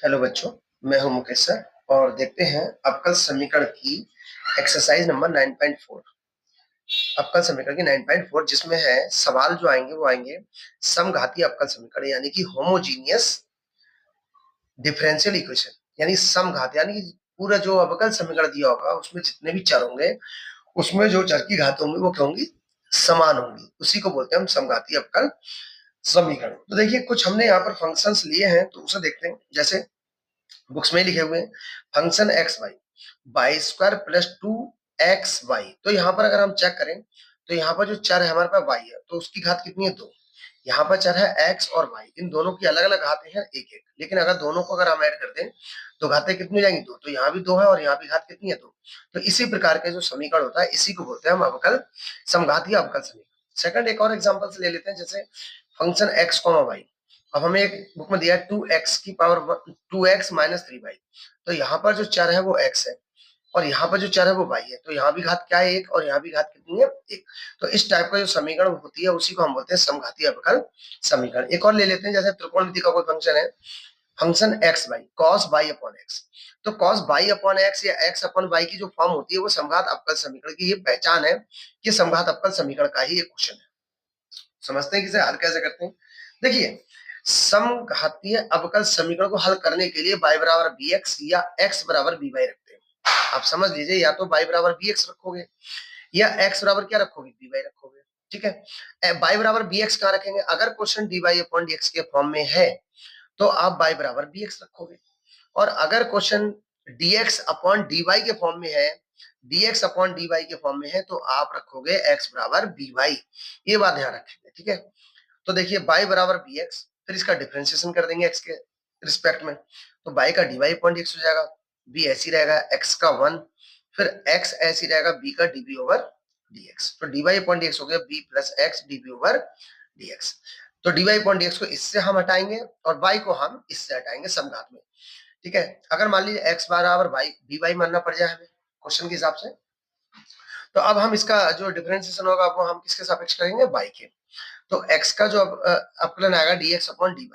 Hello बच्चों, मैं हूं मुकेश सर और देखते हैं अवकल समीकरण की एक्सरसाइज नंबर 9.4। अवकल समीकरण की 9.4 जिसमें है सवाल जो आएंगे वो आएंगे समघातीय अवकल समीकरण यानी कि होमोजीनियस डिफरेंशियल इक्वेशन, यानी समघात यानी कि पूरा जो अवकल समीकरण दिया होगा उसमें जितने भी चर होंगे उसमें जो चर की घात होंगी वो क्या होंगी, समान होंगी। उसी को बोलते हैं हम समघातीय अवकल समीकरण। तो देखिए कुछ हमने यहाँ पर फंक्शंस लिए हैं तो उसे देखते हैं। जैसे बुक्स में लिखे हुए हैं function x y y square plus 2xy। तो यहाँ पर अगर हम चेक करें तो यहाँ पर जो चर है हमारे पास वाई है तो उसकी घात कितनी है, 2। यहाँ पर चर है एक्स और वाई, इन दोनों की अलग अलग घातें हैं एक एक, लेकिन अगर दोनों को अगर हम ऐड कर दें तो घातें कितनी हो जाएंगी, 2। तो यहाँ भी 2 है और यहाँ भी घात कितनी है, 2। तो इसी प्रकार के जो समीकरण होता है इसी को बोलते हैं हम अवकल समघातीय अवकल समीकरण। सेकंड एक और एग्जांपल से ले लेते हैं, जैसे फंक्शन एक्स कॉमा वाई। अब हमें एक बुक में दिया है 2x की पावर 2x माइनस 3y। तो यहाँ पर जो चर है वो x है और यहाँ पर जो चर है वो y है, तो यहाँ भी घात क्या है, 1, और यहाँ भी घात कितनी है, 1। तो इस टाइप का जो समीकरण होती है उसी को हम बोलते हैं समघातीय अवकल समीकरण। एक और ले लेते हैं, जैसे त्रिकोणमिति का कोई फंक्शन है function x y cos y upon x. तो कॉस बाई अपॉन एक्स या एक्स अपॉन वाई की जो फॉर्म होती है वो समघात अवकल समीकरण की ये पहचान है कि समघात अवकल समीकरण का ही एक क्वेश्चन है। समझते हैं कि इसे हल कैसे करते हैं। देखिए समघातीय अवकल समीकरण को हल करने के लिए y बराबर bx या x बराबर by रखते हैं। आप समझ लीजिए, या तो y बराबर bx रखोगे या x बराबर क्या रखोगे, by रखोगे। ठीक है, y बराबर bx कहाँ रखेंगे, अगर क्वेश्चन dy अपॉन dx के फॉर्म में है तो आप y बराबर bx रखोगे, और अगर क्वेश्चन dx अपॉन dy के फॉर्म में है, dx अपॉन dy के फॉर्म में है तो आप रखोगे x बराबर by। ये बात ध्यान रखेंगे, ठीक है। तो देखिए y बराबर bx, फिर इसका डिफरेंशिएशन कर देंगे x के रिस्पेक्ट में, तो y का dy अपॉन dx हो जाएगा, b ऐसी रहेगा x का 1, फिर x ऐसी रहेगा b का db ओवर dx। तो dy अपॉन dx हो गया b plus x db over dx। तो dy अपॉन dx को इससे हम हटाएंगे और y को हम इससे हटाएंगे समघात में। ठीक है, अगर मान लीजिए x बराबर y by मानना पड़ जाए हमें क्वेश्चन के हिसाब से, तो अब हम इसका जो डिफरेंशिएशन होगा वो हम किसके सापेक्ष करेंगे, y के। तो x का जो अपलन आएगा dx upon dy,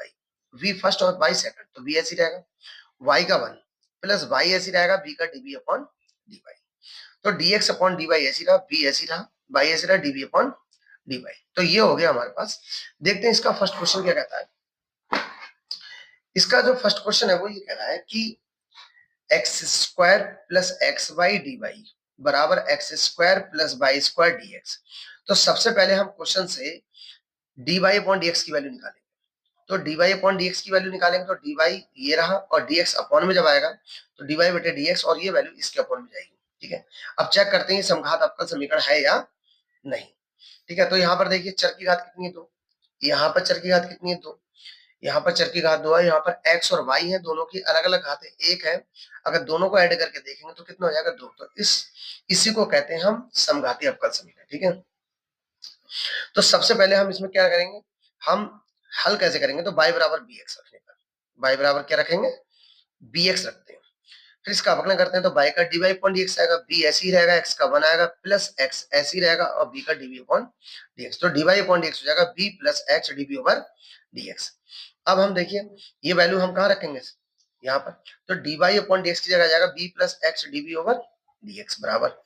v first और y सेकंड, तो v ऐसी रहेगा, y का 1 प्लस y ऐसी रहेगा b का db अपॉन dy। तो dx अपॉन dy ऐसी रहा, v ऐसी रहा, y ऐसी रहा, db अपॉन dy। तो ये हो गया हमारे पास। देखते हैं इसका फर्स्ट क्वेश्चन क्या कहता है। इसका जो फर्स्ट क्वेश्चन है वो ये कह रहा है कि x square plus x y d y बराबर x square plus y square d x. तो सबसे पहले हम क्वेश्चन से d y upon d x की वैल्यू निकालेंगे। तो d y upon d x की वैल्यू निकालेंगे तो डी वाई ये रहा और डी एक्स अपॉन में जब आएगा तो डी वाई बटे डी एक्स और ये वैल्यू इसके अपॉन में जाएगी। ठीक है, अब चेक करते हैं समघात अवकल समीकरण है या नहीं। ठीक है, तो यहाँ पर देखिए चर की घात कितनी है, 2। यहाँ पर चर की घात कितनी है, 2। यहाँ पर चर की घात 2 है, यहाँ पर x और y है, दोनों की अलग अलग घातें 1 है। अगर दोनों को ऐड करके देखेंगे तो कितना हो जाएगा, 2। तो इसी को कहते हैं हम समघातीय अवकल समीकरण। ठीक है, तो सबसे पहले हम इसमें क्या करेंगे, हम हल कैसे करेंगे, तो y बराबर bx रखने पर, y बराबर क्या रखेंगे, bx रखते हैं। फिर इसका अवकलन करते हैं तो y का dy अपॉन dx आएगा, b ऐसे ही रहेगा, x का 1 आएगा प्लस x ऐसे ही रहेगा और b का dv अपॉन dx। तो dy अपॉन dx हो जाएगा b plus x dv over dx। अब हम देखिए ये वैल्यू हम कहाँ रखेंगे, यहाँ पर। तो dy अपॉन dx की जगह आ जाएगा b plus x dv over dx बराबर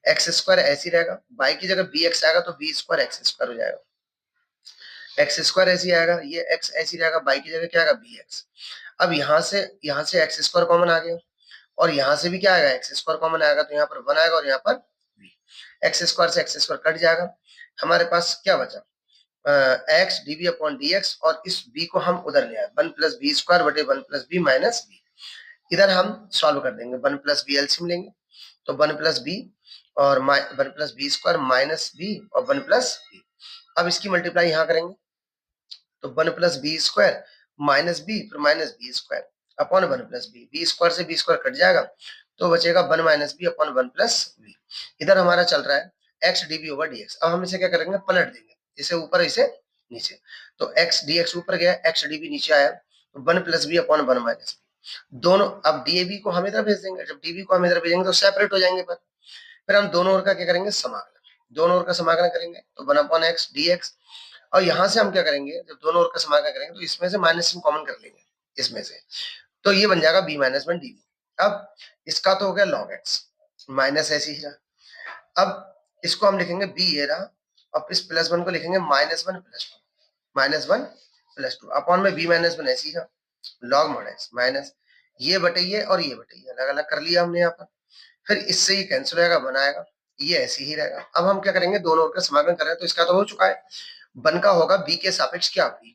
एक्स स्क्वायर ऐसी रहेगा, y की जगह bx आएगा तो b स्क्वायर एक्स स्क्वायर हो जाएगा, एक्स स्क्वायर ऐसी आएगा, ये x ऐसी रहेगा, y की जगह क्या आएगा, bx। अब यहाँ से एक्स स्क्वायर कॉमन आ गया और यहाँ से भी क्या आएगा, एक्स स्क्वायर कॉमन आएगा, तो यहाँ पर 1 आएगा और यहाँ पर b। एक्स स्क्वायर से एक्स स्क्वायर कट जाएगा, हमारे पास क्या बचा, x d b upon d x, और इस b को हम उधर ले आए, 1 प्लस बी स्क्वायर बटे 1 प्लस बी माइनस बी। इधर हम सॉल्व कर देंगे, 1 प्लस बी एलसीएम लेंगे तो 1 प्लस बी और 1 plus b square minus b और 1 प्लस बी। अब इसकी मल्टीप्लाई यहाँ करेंगे तो 1 plus b square minus b फिर minus b square upon 1 plus b, b square से बी स्क्वायर कट जाएगा तो बचेगा 1 minus b upon 1 plus b. इधर हमारा चल रहा है x d b over d x. अब हम इसे क्या करेंगे, पलट देंगे, इसे ऊपर इसे नीचे। तो एक्स डी एक्स ऊपर गया, एक्स डीबी नीचे आया, तो 1 plus b upon 1 minus b. दोनों अब डीएबी को हम इधर भेज देंगे, जब डीबी को हम इधर भेजेंगे तो सेपरेट हो जाएंगे। पर फिर हम दोनों ओर का क्या करेंगे, समाकलन, दोनों ओर का समाकलन करेंगे तो 1 अपॉन एक्स डी एक्स। और यहाँ से हम क्या करेंगे, जब दोनों ओर का समाकलन करेंगे तो इसमें से माइनस कॉमन कर लेंगे इसमें से, तो ये बन जाएगा b माइनस वन डी। अब इसका तो हो गया log x, माइनस ऐसे ही रहा। अब इसको हम लिखेंगे b ये रहा, अब इस प्लस वन को लिखेंगे minus one plus two, minus one plus two upon में b माइनस वन ऐसे ही रहा, log mod x माइनस ये बटे ये और ये बटे ये अलग अलग कर लिया हमने यहाँ पर। फिर इससे ये कैंसिल होगा, वन आएगा, ये ऐसे ही रहेगा। अब हम क्या करेंगे, दोनों ओर का समाकलन करें तो इसका तो हो चुका है, वन का होगा b के सापेक्ष क्या, b,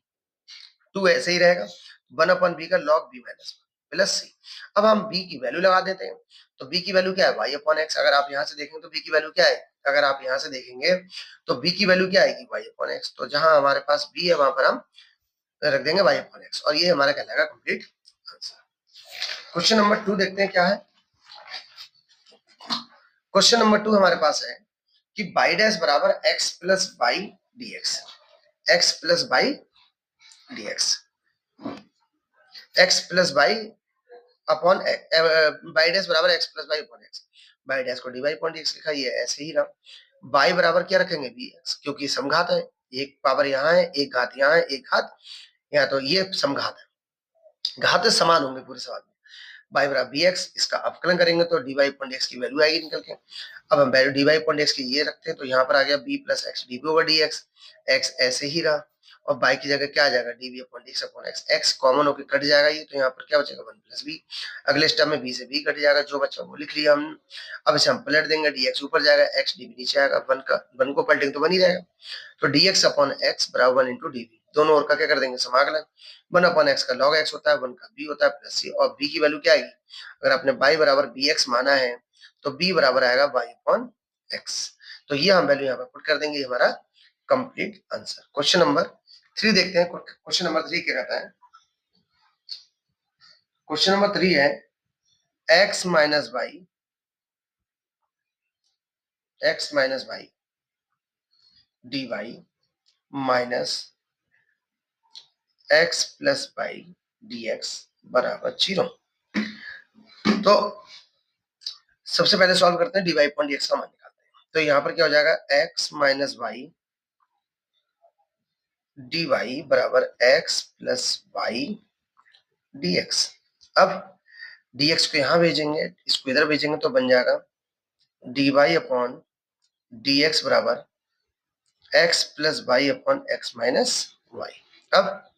टू ऐसे ही रहेगा, वन अपॉन बी का log b minus plus c. अब हम b की वैल्यू लगा देते हैं, तो b की वैल्यू क्या है, y अपॉन x। अगर आप यहाँ से देखेंगे तो b की वैल्यू क्या है, अगर आप यहाँ से देखेंगे तो b की वैल्यू क्या आएगी, y अपॉन x। तो जहां हमारे पास b है वहां पर हम रख देंगे y अपॉन x, और ये हमारा कहलाएगा कंप्लीट आंसर। क्वेश्चन नंबर 2 देखते हैं क्या है। क्वेश्चन नंबर 2 हमारे पास है कि बाई डैश बराबर x plus y d x, x plus y d x, x plus y upon y dash बराबर x plus y upon x, y dash को d y upon d x लिखा, ये ऐसे ही रहा। बाई बराबर क्या रखेंगे, बी एक्स, क्योंकि समघात है, एक पावर यहाँ है, एक घात यहाँ है, एक घात यहाँ, तो ये समघात है, घात समान होंगे पूरे सवाल में। बाई बराबर बी एक्स, इसका अवकलन करेंगे तो d y upon d x की वैल्यू आएगी निकल के। अब हम value d y upon d x की ये रखते हैं, तो यहाँ पर आ गया b plus x d b over d x, x ऐसे ही रहा, और बाई की जगह क्या आ जाएगा, d b upon d x upon x, x common होकर कट जाएगा ये, तो यहाँ पर क्या बचेगा, वन प्लस बी। अगले स्टेप में बी से बी कट जाएगा, जो बच्चा वो लिख लिया हमने। अब इसे हम पलट देंगे, डी एक्स ऊपर जाएगा, एक्स डी बी नीचे आएगा, वन को पलटेंगे तो वन ही रहेगा, तो डी एक्स अपॉन एक्स बराबर वन इंटू डी बी, दोनों ओर का क्या कर देंगे, समाकलन। वन अपॉन एक्स का log x होता है, वन का b होता है प्लस सी, और b की वैल्यू क्या आएगी, अगर आपने y बराबर बी एक्स माना है तो b बराबर आएगा y अपॉन एक्स। तो ये हम वैल्यू यहाँ पर पुट कर देंगे, ये हमारा कंप्लीट आंसर। क्वेश्चन नंबर 3 देखते हैं। क्वेश्चन नंबर 3 क्या कहता है, क्वेश्चन नंबर 3 है x minus y, x minus y d y minus x plus y d x बराबर 0। तो सबसे पहले सॉल्व करते हैं, d y upon d x का मान निकालते हैं। तो यहाँ पर क्या हो जाएगा, x minus y d y बराबर x plus y d x. अब dx को यहाँ भेजेंगे, इसको इधर भेजेंगे, तो बन जाएगा d y upon d x बराबर x plus y upon x minus y. अब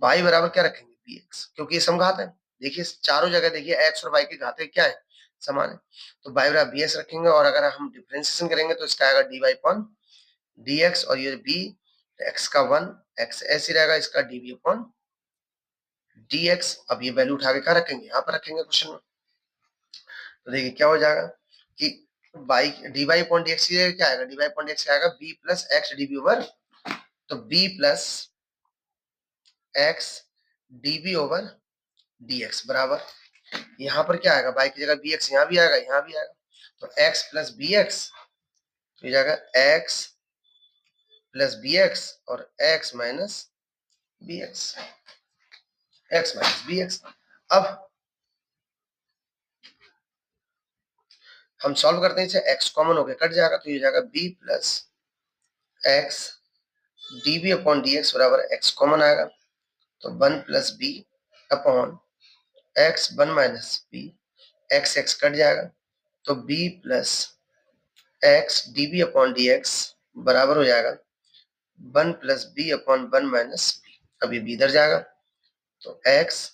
y बराबर क्या रखेंगे, bx, क्योंकि ये समघात है। देखिए चारों जगह देखिए x और y की घातें क्या है, समान है, तो y बराबर bx रखेंगे, और अगर हम डिफरेंशिएशन करेंगे तो इसका आएगा dy अपॉन dx, और ये b x का वन, x ऐसे रहेगा, इसका dv अपॉन dx। अब ये वैल्यू उठा के क्या रखेंगे, यहाँ पर रखेंगे क्वेश्चन में। तो देखिए क्या हो जाएगा कि y dy अपॉन dx की जगह क्या आएगा, dy अपॉन dx आएगा b plus x dv over, तो b plus x dv over dx बराबर, यहाँ पर क्या आएगा, y की जगह bx, यहाँ भी आएगा, यहाँ भी आएगा, तो x प्लस बी एक्स, तो ये जाएगा x प्लस बी एक्स और x minus b x, x minus b x. अब हम सॉल्व करते हैं इसे, x कॉमन होकर कट जाएगा, तो ये जाएगा b plus x d b upon d x बराबर x कॉमन आएगा, तो one plus b upon x, one minus b, x x cut जाएगा, तो b plus x d b upon d x बराबर हो जाएगा one plus b upon one minus b. अब ये b इधर जाएगा, तो x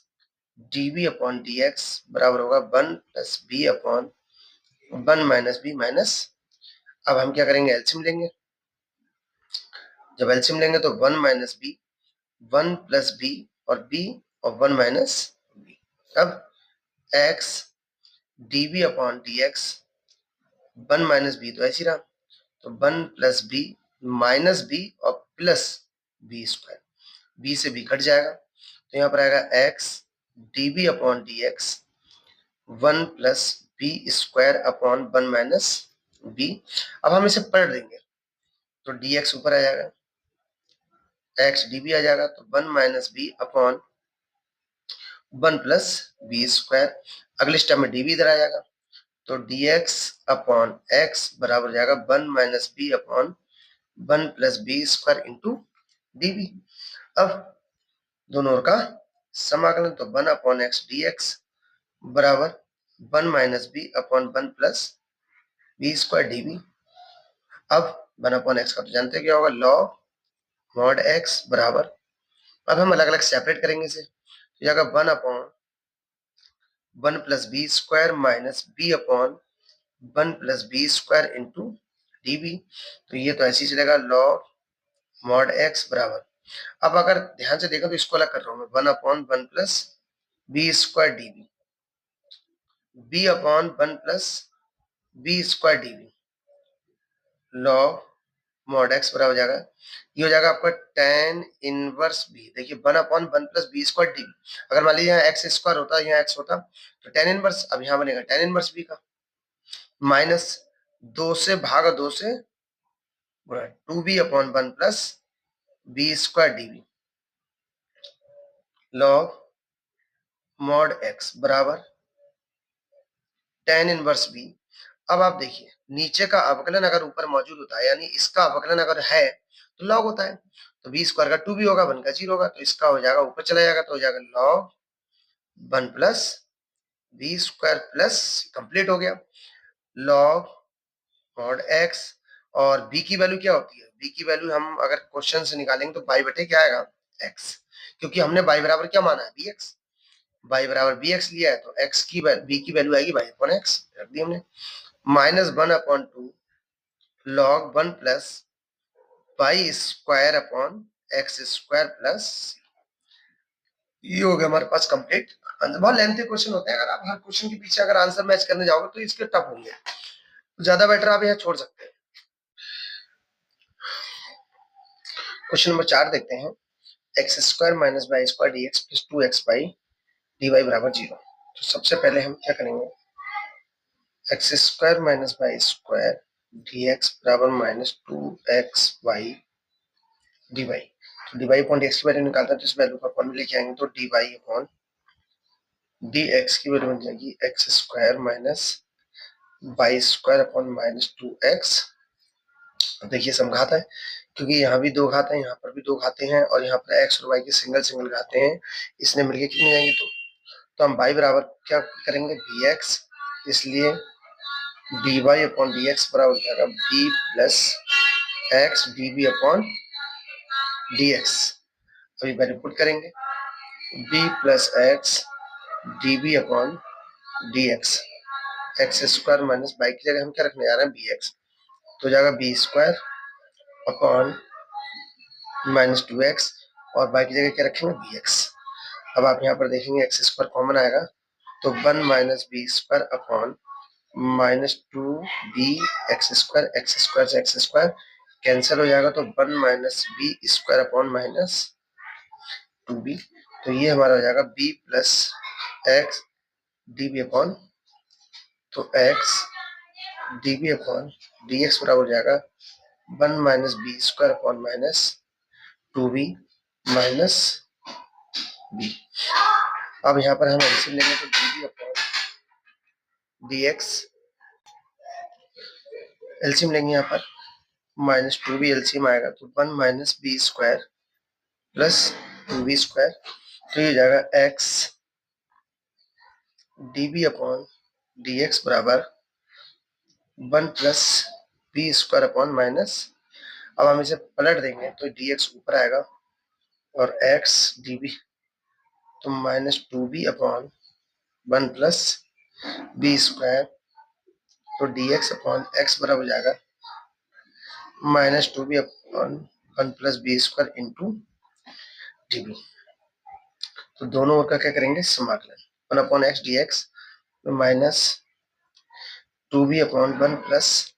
d b upon d x बराबर होगा one plus b upon one minus b minus. अब हम क्या करेंगे, एलसीएम लेंगे, जब एलसीएम लेंगे तो one minus b, one plus b और बी, और वन माइनस बी। अब x d b upon d x, one minus b तो ऐसी रहा, तो one plus b minus b और प्लस बी स्क्वायर, बी से बी कट जाएगा, तो यहाँ पर आएगा x d b upon d x one plus b square upon one minus b. अब हम इसे पलट देंगे, तो डी एक्स ऊपर आ जाएगा, एक्स डी बी आ जाएगा, तो one minus b upon one plus b square. अगले स्टेप में डी बी इधर आ जाएगा, तो डी एक्स अपॉन एक्स बराबर हो जाएगा one minus b upon one plus b square into d b. अब दोनों ओर का समाकलन तो 1 अपॉन एक्स डी एक्स बराबर 1 minus b upon 1 plus b square d b. अब 1 अपॉन एक्स का तो जानते हैं क्या होगा, लॉग मॉड एक्स बराबर, अब हम अलग अलग सेपरेट करेंगे इसे, तो जाएगा 1 upon 1 plus b square minus b upon 1 plus b square into d b. तो ये तो ऐसे ही चलेगा, लॉग मॉड एक्स बराबर, अब अगर ध्यान से देखो तो इसको अलग कर रहा हूं मैं, 1 upon 1 plus b square d b, b upon 1 plus b square d b, log mod x बराबर हो जाएगा, ये हो जाएगा आपका tan इनवर्स बी। देखिए 1 upon 1 plus b square d b, अगर मान लीजिए यहाँ एक्स स्क्वायर होता, यहाँ एक्स होता, तो tan इनवर्स, अब यहाँ बनेगा tan इनवर्स बी का माइनस 2 से भाग 2 से गुणा 2b upon 1 plus b square d b, log mod x बराबर tan इनवर्स बी। अब आप देखिए नीचे का अवकलन अगर ऊपर मौजूद होता है, यानी इसका अवकलन अगर है तो लॉग होता है, तो बी स्क्वायर का 2b होगा, 1 का 0 होगा, तो इसका हो जाएगा ऊपर चला जाएगा, तो हो जाएगा log 1 plus b square plus, complete हो गया, लॉग मॉड एक्स। और b की वैल्यू क्या होती है, b की वैल्यू हम अगर क्वेश्चन से निकालेंगे तो y बटे क्या आएगा, x, क्योंकि हमने y बराबर क्या माना है, bx, y बराबर bx लिया है, तो x की b की वैल्यू आएगी y अपॉन x, रख दी हमने, minus 1 upon 2 log 1 plus y square upon x square plus, ये हो गया हमारे पास कंप्लीट। बहुत लेंथी क्वेश्चन होते हैं, अगर आप हर क्वेश्चन के पीछे अगर आंसर मैच करने जाओगे तो इसके टफ होंगे, ज्यादा बेटर आप यहाँ छोड़ सकते हैं। क्वेश्चन नंबर 4 देखते हैं, x square minus y square d x plus 2x y d y बराबर 0। तो सबसे पहले हम क्या करेंगे, x square minus y square d x बराबर minus 2x y d y, तो d y upon d x की वैल्यू निकालते हैं, तो इस वैल्यू को अपन लेके आएंगे, तो d y upon d x की वैल्यू बन जाएगी x square minus y square upon minus 2x। अब देखिए समघात है, क्योंकि यहाँ भी दो घात है, यहाँ पर भी दो घाते हैं, और यहाँ पर x और y के सिंगल सिंगल घाते हैं, इसने मिलके कितनी जाएंगे, तो हम y बराबर क्या करेंगे, bx, इसलिए dy अपॉन dx बराबर हो जाएगा b plus x db upon dx। अभी वैल्यू पुट करेंगे, b plus x db upon dx, x square minus y की जगह हम क्या रखने जा रहे हैं, bx, तो जाएगा b square upon minus 2x, और y की जगह क्या रखेंगे, bx। अब आप यहाँ पर देखेंगे एक्स स्क्वायर कॉमन आएगा, तो 1 minus b square upon minus 2b x square से एक्स स्क्वायर कैंसिल हो जाएगा, तो 1 minus b square upon minus 2b, तो ये हमारा हो जाएगा b plus x d b upon, तो x d b upon d x बराबर हो जाएगा 1 minus b square upon minus 2b minus b। अब यहाँ पर हम एलसीएम लेंगे, तो d b upon d x, LCM लेंगे यहाँ पर, माइनस 2b एलसीएम आएगा, तो 1 minus b square plus 2b square, तो ये जाएगा x d b upon d x बराबर 1 plus b square upon minus, अब हम इसे पलट देंगे तो डी एक्स ऊपर आएगा, और x डी बी तो minus 2b upon 1 plus b square, तो डी एक्स अपॉन एक्स बराबर हो जाएगा minus 2b upon 1 plus b square into d b. तो दोनों ओर का क्या करेंगे, समाकलन, 1 upon x d x minus 2b upon 1 plus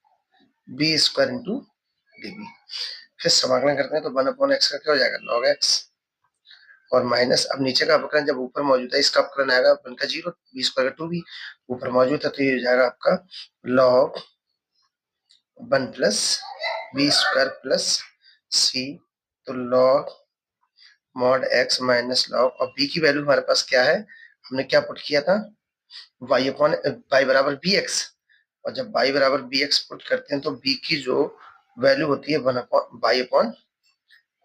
b square into d b. फिर समाकलन करते हैं, तो 1 अपॉन एक्स का क्या हो जाएगा, लॉग एक्स, और माइनस, अब नीचे का अवकलन जब ऊपर मौजूद है, इसका अवकलन आएगा 1 का 0, बी स्क्वायर का 2b, ऊपर मौजूद है, तो ये हो जाएगा आपका log 1 plus b square plus c, तो log mod x minus log, और b की वैल्यू हमारे पास क्या है, हमने क्या पुट किया था, y अपॉन y बराबर बी एक्स, और जब y बराबर बी एक्स पुट करते हैं तो b की जो वैल्यू होती है 1 अपॉन y अपॉन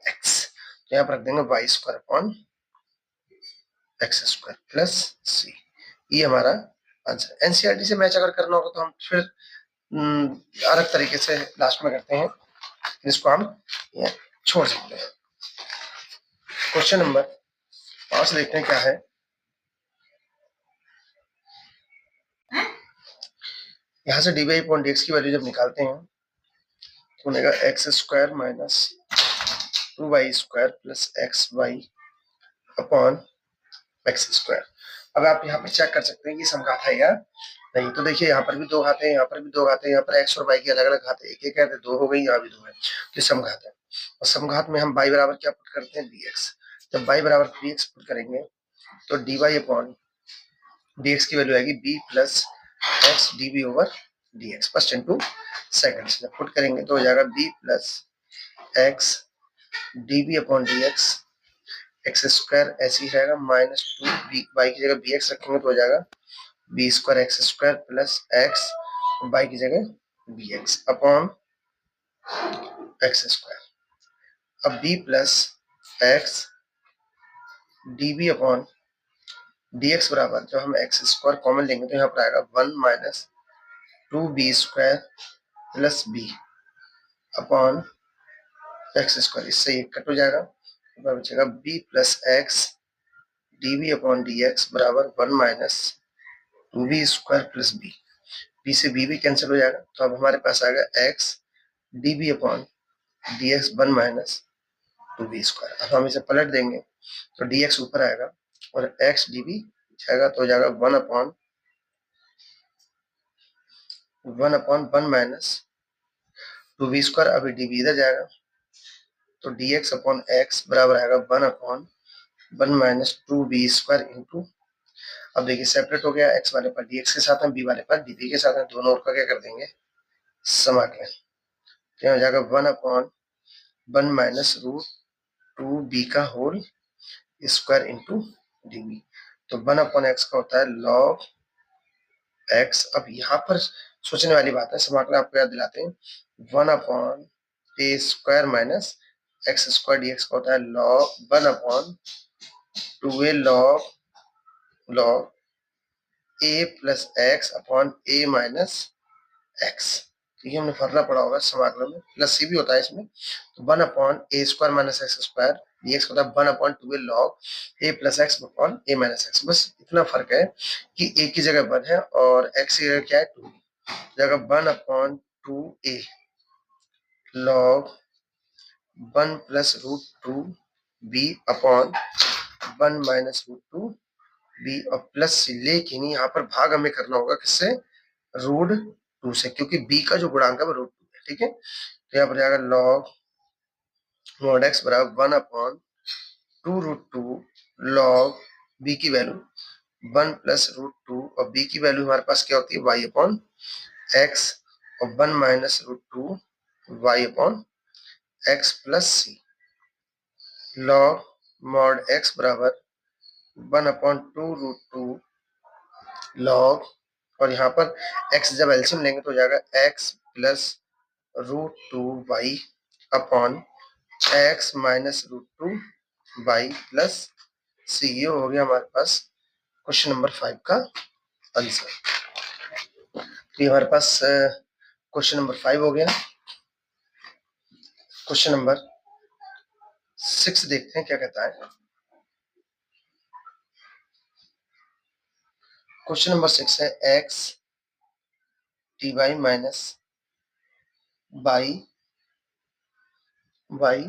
एक्स, तो यहाँ पर रख देंगे y square upon x square plus c, ये हमारा आंसर। एनसीईआरटी से मैच अगर करना होगा तो हम फिर अलग तरीके से लास्ट में करते हैं, जिसको हम छोड़ सकते हैं। क्वेश्चन नंबर 5 देखते हैं क्या है। यहाँ से d y upon d x की वैल्यू जब निकालते हैं तो बनेगा x square minus 2y square plus x y upon x square. अब आप यहाँ पे चेक कर सकते हैं कि समघात है या नहीं। तो देखिए यहाँ पर भी दो घात है, यहाँ पर भी दो घात है, यहाँ पर एक्स और वाई की अलग अलग घात है, एक एक है तो दो हो गई, यहाँ भी दो है, तो समघात है। और समघात में हम y बराबर क्या पुट करते हैं, dx। जब y बराबर dx पुट करेंगे तो dy अपॉन dx की वैल्यू आएगी b plus x db over dx, first into second. जब पुट करेंगे तो हो जाएगा b plus x db upon dx, x square ऐसे ही रहेगा माइनस 2 वाई की जगह बी एक्स रखेंगे तो हो जाएगा b square x square plus x, y की जगह b x upon x square. अब b plus x d b upon d x बराबर, जब हम एक्स स्क्वायर कॉमन लेंगे तो यहाँ पर आएगा 1 minus 2b square plus b upon x square, इससे ये कट हो जाएगा, बचेगा b plus x d b upon d x बराबर 1 minus 2b square plus b, b से बी भी कैंसिल हो जाएगा। तो अब हमारे पास आएगा x d b upon d x 1 minus 2b square. अब हम इसे पलट देंगे तो डी एक्स ऊपर आएगा और एक्स डी बी जाएगा तो हो जाएगा 1 माइनस 2b स्क्वायर। अभी डी बी इधर जाएगा तो डी एक्स अपॉन एक्स बराबर आएगा 1 माइनस 2b स्क्वायर इंटू, अब देखिए सेपरेट हो गया, एक्स वाले पर डी एक्स के साथ है, बी वाले पर डी बी के साथ है, दोनों का क्या कर देंगे समाकलन, तो यहाँ हो जाएगा 1 माइनस रूट 2b का whole square into d b. तो 1/x का होता है log x। अब यहाँ पर सोचने वाली बात है, समाकलन आपको याद दिलाते हैं, 1/a square minus x square d x का होता है log 1/2a log a plus x upon a minus x. ये हमने फॉर्मूला पढ़ा होगा समाकलन में, प्लस सी भी होता है इसमें। तो 1/a square minus x square dx होता है 1/2 log a plus x upon a minus x. बस इतना फर्क है कि a की जगह 1 है और x की जगह क्या है 2, जगह 1/2a log 1 plus root 2b upon 1 minus root 2b और प्लस सी। लेकिन यहाँ पर भाग हमें करना होगा किससे, रूट 2 से, क्योंकि b का जो गुणांक है वो रूट 2 है, ठीक है। तो यहाँ पर जाएगा log mod x बराबर 1/2 रूट 2 log b की वैल्यू 1 प्लस रूट 2 और b की वैल्यू हमारे पास क्या होती है y अपॉन x और 1 minus root 2 y upon x plus c. log mod x बराबर 1/2 रूट 2 log, और यहाँ पर x जब एलसीएम लेंगे तो हो जाएगा x plus root 2 y upon x minus root 2 y plus c. ये हो गया हमारे पास क्वेश्चन नंबर 5 का आंसर। तो ये हमारे पास क्वेश्चन नंबर 5 हो गया। क्वेश्चन नंबर 6 देखते हैं क्या कहता है। क्वेश्चन नंबर 6 है x t y minus y y.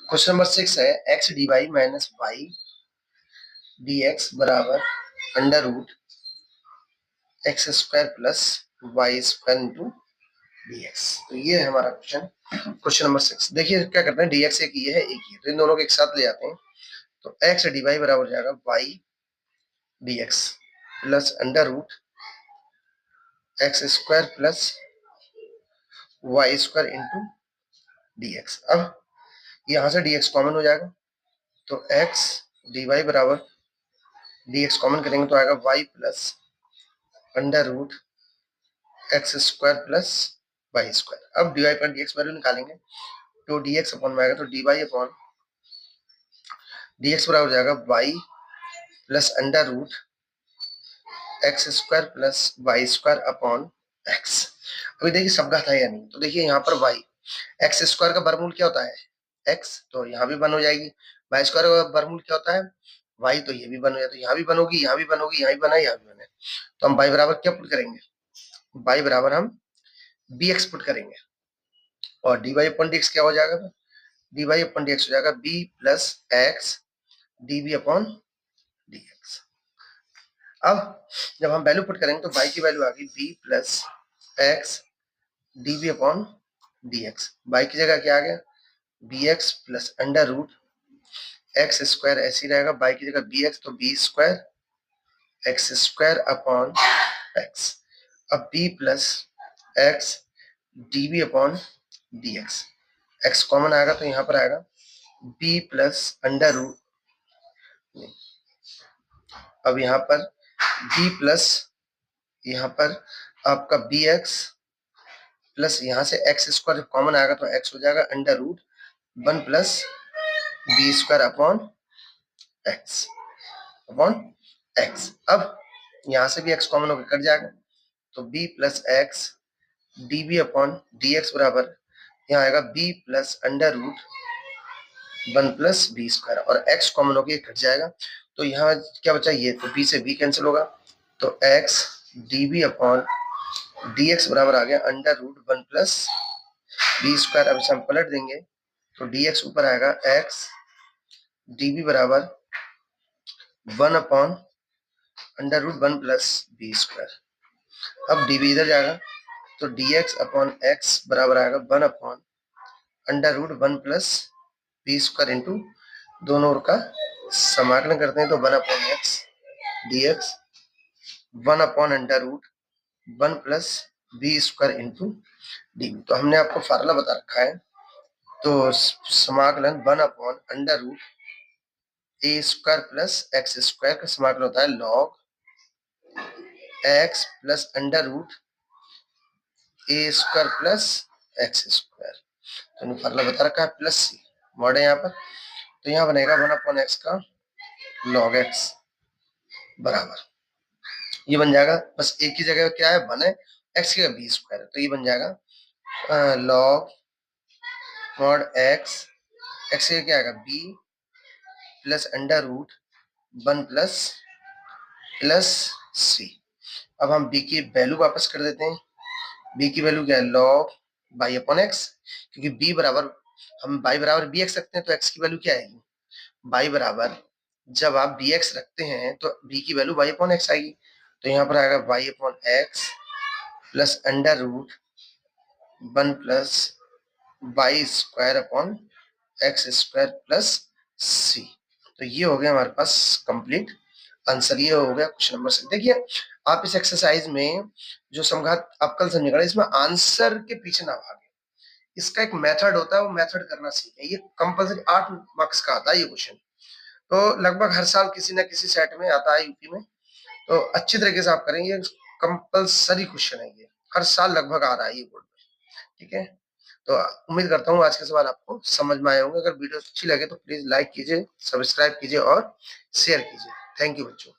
Question number 6 है x d y minus y d x बराबर under root x square plus y square into d x. तो ये है हमारा क्वेश्चन, क्वेश्चन नंबर 6। देखिए क्या करते हैं, डी एक्स एक ये है एक ये, तो इन दोनों को एक साथ ले आते हैं। तो एक्स डी वाई बराबर हो जाएगा y d x plus under root x square plus y square into d x. अब यहाँ से डी एक्स कॉमन हो जाएगा तो एक्स डी वाई बराबर डी एक्स कॉमन करेंगे तो आएगा y plus under root x square plus y square. अब डी वाई पर डी एक्स वैल्यू निकालेंगे तो डी एक्स अपॉन में आएगा तो डी वाई अपॉन dx बराबर हो जाएगा y plus under root x square plus y square upon x. अभी देखिए सब घात है या नहीं, तो देखिए यहाँ पर y एक्स स्क्वायर का वर्गमूल क्या होता है x, तो यहाँ भी बन हो जाएगी। वाई स्क्वायर का वर्गमूल क्या होता है y, तो ये भी बन हो जाए, तो यहाँ भी बनोगी, यहाँ भी बनोगी, यहाँ भी बना, यहाँ भी बने। तो हम y बराबर क्या पुट करेंगे, y बराबर हम bx पुट करेंगे, और dy अपॉन dx क्या हो जाएगा, dy अपॉन dx हो जाएगा b plus x db upon dx। अब जब हम वैल्यू पुट करेंगे तो y की वैल्यू आ गई b plus x db upon dx। y की जगह क्या आ गया bx plus under root x square, ऐसे ही रहेगा, y की जगह bx तो b square x square upon x. अब b plus x db upon dx, x common आएगा तो यहाँ पर आएगा b प्लस अंडर रूट, अब यहाँ पर b प्लस, यहाँ पर आपका bx प्लस यहाँ से एक्स स्क्वायर कॉमन आएगा तो x हो जाएगा under root 1 plus b square upon x upon x. अब यहाँ से भी x कॉमन होकर कट जाएगा, तो b plus x db upon dx बराबर यहाँ आएगा b plus under root 1 plus b square, और x कॉमन होकर कट जाएगा, तो यहाँ क्या बचा ये, तो b से b कैंसिल होगा, तो x db अपॉन dx बराबर आ गया under root 1 plus b square. अब इसे हम पलट देंगे तो dx ऊपर आएगा x db बराबर 1 upon under root 1 plus b square. अब db इधर जाएगा तो dx अपॉन x बराबर आएगा 1 upon under root 1 plus b square into दोनों ओर का समाकलन करते हैं तो 1 upon x dx 1 upon under root 1 plus b square into db। तो हमने आपको फार्मूला बता रखा है, तो समाकलन 1 upon under root a square plus x square का समाकलन होता है log x plus under root a square plus x square. तो फार्मूला बता रखा है प्लस सी मॉड है यहाँ पर, तो यहाँ बनेगा 1 अपॉन एक्स का लॉग एक्स बराबर, ये बन जाएगा, बस एक ही जगह क्या है 1 है, एक्स की बी स्क्वायर है, तो ये बन जाएगा लॉग मॉड एक्स, एक्स का क्या आएगा b plus under root 1 plus plus c. अब हम b की वैल्यू वापस कर देते हैं, b की वैल्यू क्या है लॉग बाई अपॉन एक्स, क्योंकि b बराबर हम y बराबर बी एक्स रखते हैं तो x की वैल्यू क्या आएगी, y बराबर जब आप bx रखते हैं तो b की वैल्यू y अपॉन एक्स आएगी, तो यहाँ पर आएगा y upon x plus under root 1 plus y square upon x square plus c. तो ये हो गया हमारे पास कंप्लीट आंसर, ये हो गया क्वेश्चन नंबर 6। देखिए आप इस एक्सरसाइज में जो समघात आप कल समझेगा, इसमें आंसर के पीछे ना भागे, इसका एक मेथड होता है, वो मेथड करना सीखें। ये कंपल्सरी 8 मार्क्स का आता है ये क्वेश्चन, तो लगभग हर साल किसी ना किसी सेट में आता है यूपी में, तो अच्छी तरीके से आप करेंगे, कंपल्सरी क्वेश्चन है ये, हर साल लगभग आ रहा है ये बोर्ड में, ठीक है। तो उम्मीद करता हूँ आज के सवाल आपको समझ में आए होंगे। अगर वीडियो अच्छी लगे तो प्लीज लाइक कीजिए, सब्सक्राइब कीजिए और शेयर कीजिए। थैंक यू बच्चों।